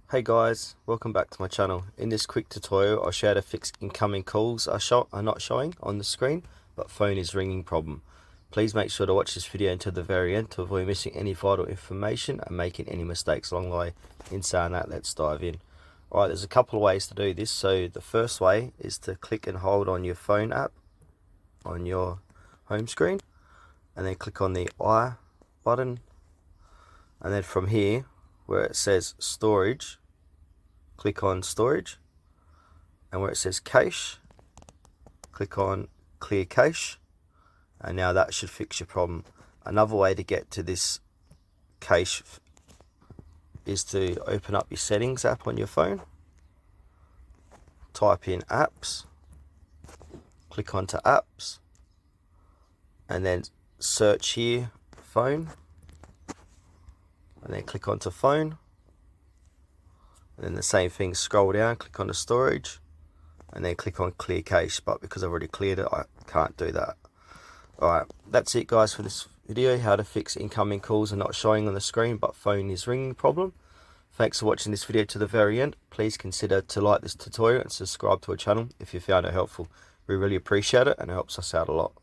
Hey guys, welcome back to my channel. In this quick tutorial I'll show you how to fix incoming calls are not showing on the screen but phone is ringing problem. Please make sure to watch this video until the very end to avoid missing any vital information and making any mistakes along the way. In saying that, let's dive in. Alright, there's a couple of ways to do this. So the first way is to click and hold on your phone app on your home screen and then click on the I button, and then from here where it says storage, click on storage, and where it says cache, click on clear cache, and now that should fix your problem. Another way to get to this cache is to open up your settings app on your phone, type in apps, click onto apps, and then search here phone, and then click onto phone, and then the same thing, scroll down, click on the storage, and then click on clear cache, but because I've already cleared it I can't do that. Alright, that's it guys for this video, how to fix incoming calls are not showing on the screen but phone is ringing problem. Thanks for watching this video to the very end. Please consider to like this tutorial and subscribe to our channel if you found it helpful. We really appreciate it and it helps us out a lot.